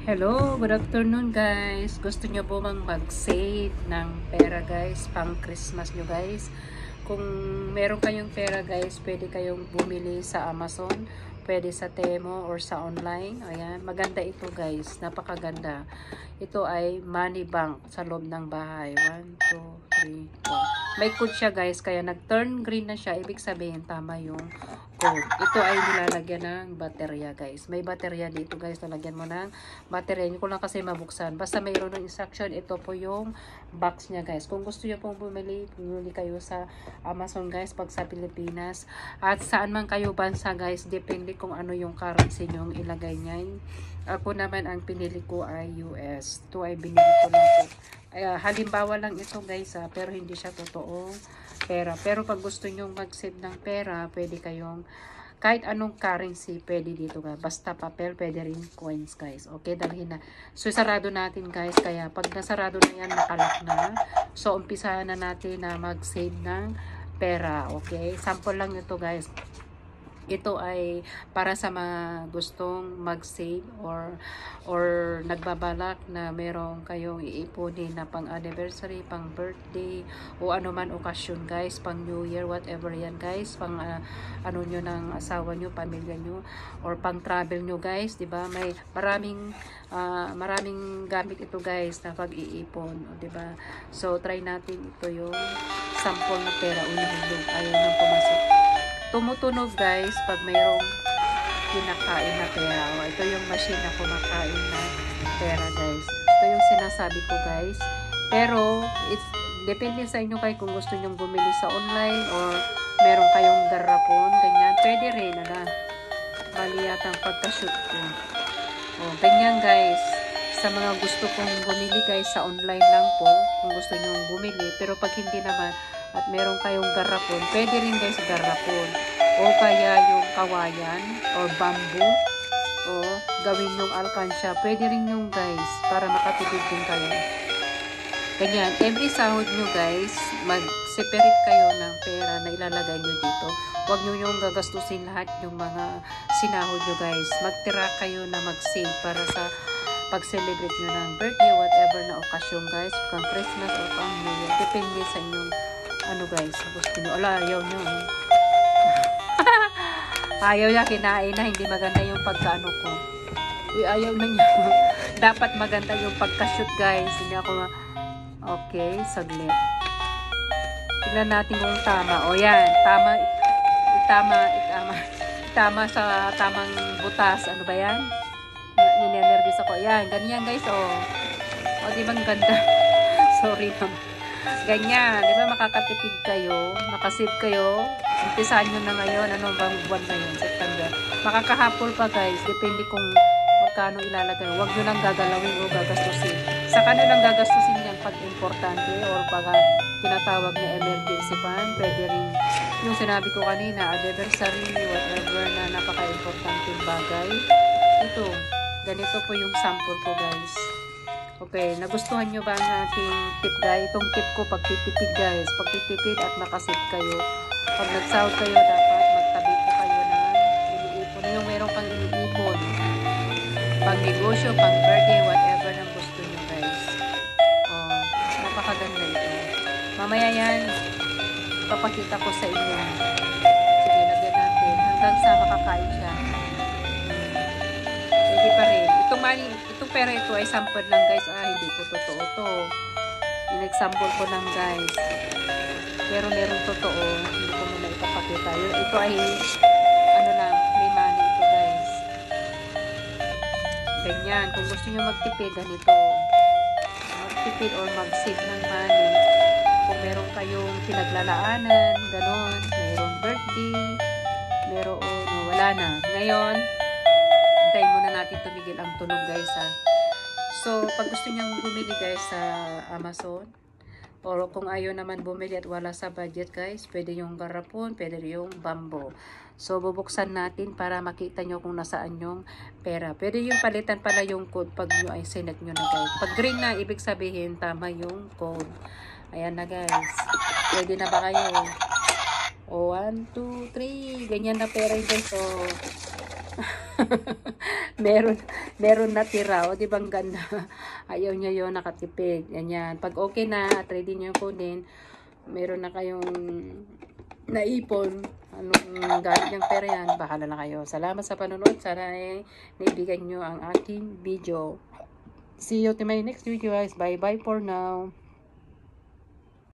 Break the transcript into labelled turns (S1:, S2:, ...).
S1: Hello, good afternoon guys. Gusto nyo po bang mag-save ng pera guys, pang Christmas nyo guys? Kung meron kayong pera guys, pwede kayong bumili sa Amazon, pwede sa Temo or sa online. Ayan, maganda ito guys, napakaganda. Ito ay money bank sa loob ng bahay. 1, 2, 3, 4. May code siya guys, kaya nag-turn green na siya. Ibig sabihin tama yung code. Ito ay nilalagyan ng baterya guys. May baterya dito guys, lalagyan mo ng baterya. Hindi ko lang kasi mabuksan. Basta mayroon ng instruction. Ito po yung box niya guys. Kung gusto niyo pong bumili kayo sa Amazon guys pag sa Pilipinas. At saan man kayo bansa guys, depende kung ano yung currency nyo ilagay niyan. Ako naman ang pinili ko ay US. Ito ay binili ko lang po. Halimbawa lang ito guys pero hindi siya totoong pera. Pero pag gusto nyo mag-save ng pera, pwede kayong kahit anong currency pwede dito guys. Basta papel, pwede rin coins guys. Okay, dalhin na. So sarado natin guys. Kaya pag nasarado na yan, nakalak na. So umpisahan na natin na mag-save ng pera. Okay, sample lang ito guys. Ito ay para sa mga gustong mag-save or nagbabalak na merong kayong iipunin na pang anniversary, pang birthday o ano man okasyon guys, pang New Year, whatever yan guys, pang ano nyo ng asawa nyo, pamilya nyo or pang travel nyo guys, 'di ba? May maraming gamit ito guys na pag-iipon, 'di ba? So try natin ito yung sample na pera, unihulog, ayaw nang pumasok. Tumutunog guys pag mayroong kinakain na pera. O, ito yung machine na kumakain na pera guys. Ito yung sinasabi ko guys. Pero, depende sa inyo kayo kung gusto nyong bumili sa online or meron kayong garapon, ganyan. Pwede rin, mali yata ang pagka-shoot ko. O, ganyan guys. Sa mga gusto kong bumili guys, sa online lang po, kung gusto nyong bumili. Pero pag hindi naman, at meron kayong garapon, pwede rin guys garapon. O kaya yung kawayan or bamboo. O gawin yung alkansya. Pwede rin yung guys para makatipid din kayo. Ganyan. Every sahod nyo guys, mag-separate kayo ng pera na ilalagay nyo dito. Huwag nyo yung gagastusin lahat yung mga sinahod nyo guys. Magtira kayo na mag-save para sa pag-celebrate nyo ng birthday, whatever na okasyon guys. Pang Christmas or pang New Year. Depende sa inyong ano guys, gusto nyo. Ala, ayaw nyo. Ayaw niya, kinain na. Hindi maganda yung pagkaano ko. Uy, ayaw na niya. Dapat maganda yung pagka-shoot guys. Hindi ako okay, saglit. Tignan natin kung tama. O yan, tama sa tamang butas. Ano ba yan? Ninenervous ako. Yan, ganyan guys. O di bang ganda? Sorry naman. Ganyan, di ba makakatipid kayo, makasave kayo, umpisahan nyo na ngayon, ano bang buwan na yun, September. Makakahapol pa guys, depende kung magkano ilalagay. Huwag nyo lang gagalawin o gagastusin. Sa kanilang gagastusin yan pag importante or pag tinatawag na emergency fund, pwede rin yung sinabi ko kanina, anniversary, whatever na napaka-importante bagay. Ito, ganito po yung sample ko guys. Okay, nagustuhan nyo ba ang ating tip guys? Itong tip ko, pagtitipid guys. Pagtitipid at makasip kayo. Pag nagsahod kayo, dapat magtabi po kayo ng iniipon. Yung meron kang iniipon. Pang negosyo, pang birthday, whatever nang gusto nyo guys. Napakaganda ito. Mamaya yan, papakita ko sa inyo. Sige, lagyan natin. Hanggang sa makakain siya. Pwede pa rin. Itong pera ito ay sample lang guys. Hindi po totoo to. In-example ko lang guys. Pero meron totoo. Hindi ko muna ipapakita. Ito ay ano lang, may money ito guys. Ganyan. Kung gusto nyo magtipid, ganito. Magtipid or mag-save ng money. Kung meron kayong pinaglalaanan, ganon. Mayroong birthday. Meron, wala na. Ngayon, hintayin muna natin tumigil ang tunog guys So, pag gusto niyang bumili guys sa Amazon, or kung ayaw naman bumili at wala sa budget guys, pwede yung garapon, pwede yung bamboo. So, bubuksan natin para makita nyo kung nasaan yung pera. Pwede yung palitan pala yung code pag nyo ay sinet nyo na guys. Pag green na, ibig sabihin tama yung code. Ayan na guys. Pwede na ba kayo? 1, 2, 3. Ganyan na pera guys. meron, meron natira. O, di ba ang ganda? Ayaw nyo yun, nakatipid. Ganyan. Pag okay na, at ready nyo kunin, meron na kayong naipon. Anong gamit ng pera yan, bahala na kayo. Salamat sa panonood. Sana naibigan nyo ang aking video. See you to my next video guys. Bye bye for now.